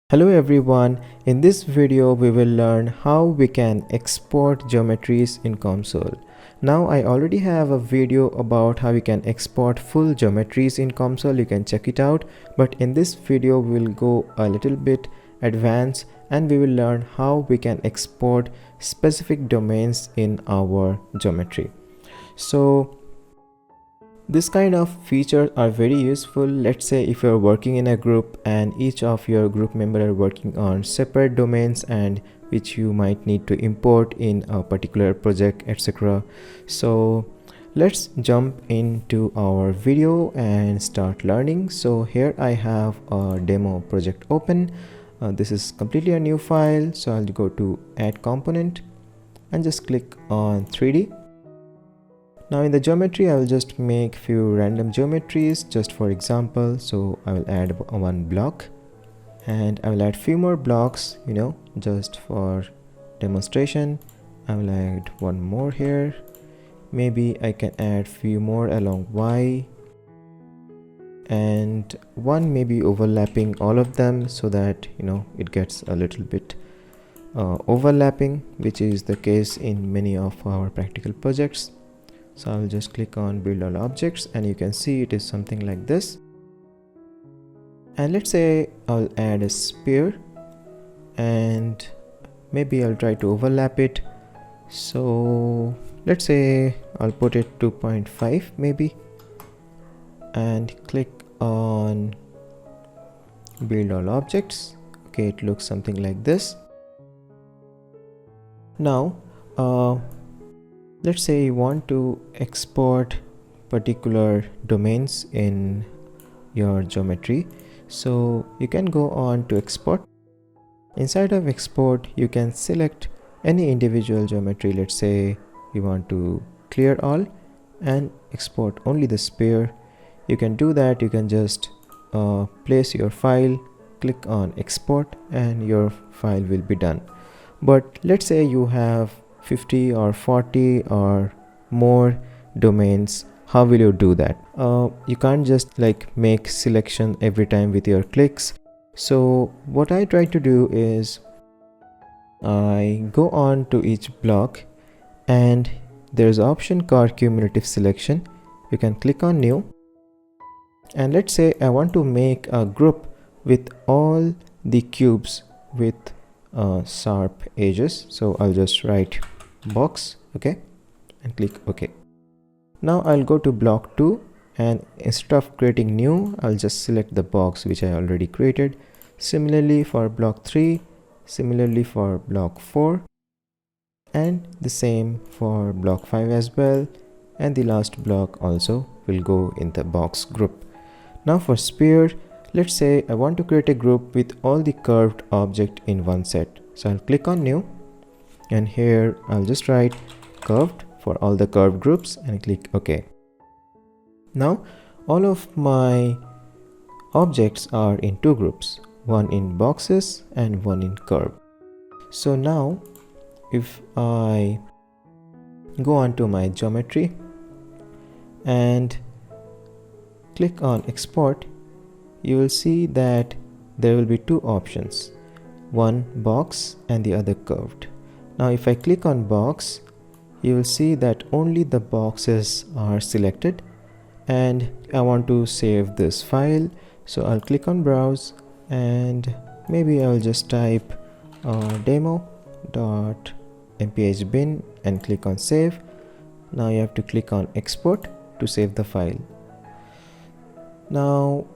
Hello everyone, in this video we will learn how we can export geometries in COMSOL. Now I already have a video about how you can export full geometries in COMSOL, you can check it out, but in this video we will go a little bit advanced and we will learn how we can export specific domains in our geometry. So this kind of features are very useful. Let's say if you're working in a group and each of your group members are working on separate domains and which you might need to import in a particular project, etc. So let's jump into our video and start learning. So here I have a demo project open. This is completely a new file, so I'll go to add component and just click on 3D. Now in the geometry I will just make few random geometries just for example. So I will add one block and I will add few more blocks, just for demonstration. I will add one more here. Maybe I can add few more along Y and one maybe overlapping all of them so that it gets a little bit overlapping, which is the case in many of our practical projects. So I will just click on build all objects and you can see it is something like this. And let's say I'll add a sphere and maybe I'll try to overlap it. So let's say I'll put it 2.5 maybe and click on build all objects. Okay, it looks something like this. Now let's say you want to export particular domains in your geometry. So you can go on to export. Inside of export you can select any individual geometry. Let's say you want to clear all and export only the sphere. You can do that. You can just place your file, click on export and your file will be done. But let's say you have 50 or 40 or more domains. How will you do that? You can't just make selection every time with your clicks. So what I try to do is I go on to each block and there's an option called cumulative selection. You can click on new and let's say I want to make a group with all the cubes with sharp edges. So I'll just write box, okay, and click OK. Now I'll go to block 2 and instead of creating new, I'll just select the box which I already created. Similarly for block 3, similarly for block 4, and the same for block 5 as well, and the last block also will go in the box group. Now for sphere, let's say I want to create a group with all the curved object in one set. So I'll click on new and here I'll just write curved for all the curved groups and click OK. Now all of my objects are in two groups, one in boxes and one in curve. So now if I go on to my geometry and click on export, you will see that there will be two options, one box and the other curved. Now if I click on box, you will see that only the boxes are selected and I want to save this file. So I'll click on browse and maybe I'll just type demo.mph_bin and click on save. Now you have to click on export to save the file. Now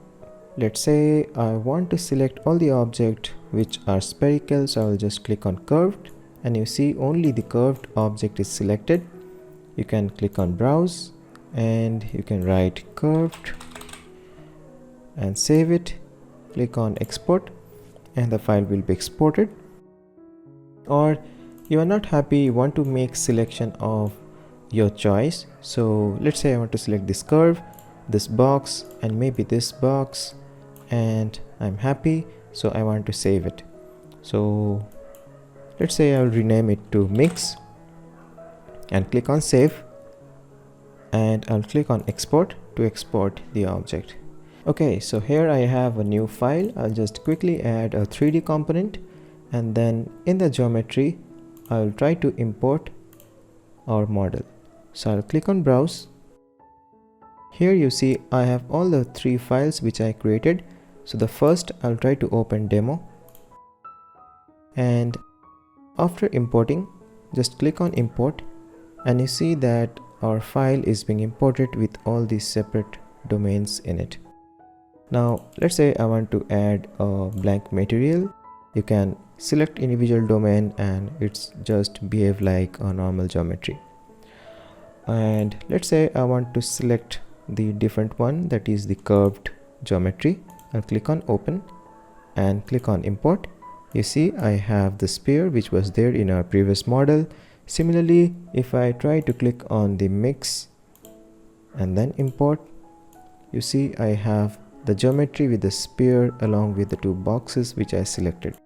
let's say I want to select all the objects which are spherical, so I'll just click on curved and you see only the curved object is selected. You can click on browse and you can write curved and save it. Click on export and the file will be exported. Or you are not happy, you want to make selection of your choice. So let's say I want to select this curve, this box and maybe this box, and I'm happy, so I want to save it. So let's say I'll rename it to mix and click on save and I'll click on export to export the object. Okay, so here I have a new file. I'll just quickly add a 3D component, and then in the geometry I'll try to import our model. So I'll click on browse. Here you see I have all the 3 files which I created. So the first I'll try to open demo, and after importing just click on import, and you see that our file is being imported with all these separate domains in it. Now let's say I want to add a blank material. You can select individual domain and it's just behave like a normal geometry. And let's say I want to select the different one, that is the curved geometry. I'll click on open and click on import. You see I have the sphere which was there in our previous model. Similarly, if I try to click on the mix and then import, you see I have the geometry with the sphere along with the 2 boxes which I selected.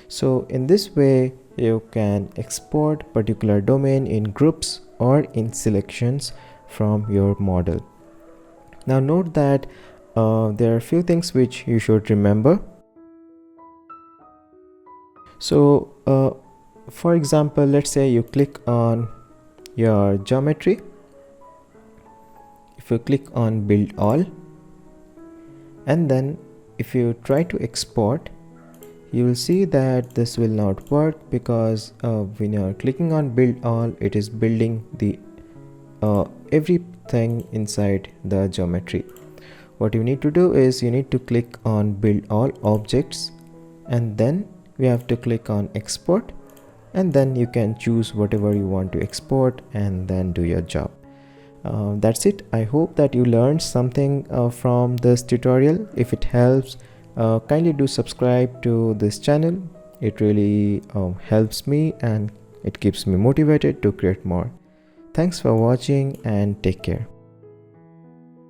So in this way you can export particular domain in groups or in selections from your model. Now note that there are a few things which you should remember. So for example, let's say you click on your geometry. If you click on build all, and then if you try to export, you will see that this will not work because when you are clicking on build all, it is building the everything inside the geometry. What you need to do is you need to click on build all objects, and then we have to click on export, and then you can choose whatever you want to export and then do your job. That's it. I hope that you learned something from this tutorial. If it helps, kindly do subscribe to this channel. It really helps me and it keeps me motivated to create more. Thanks for watching and take care.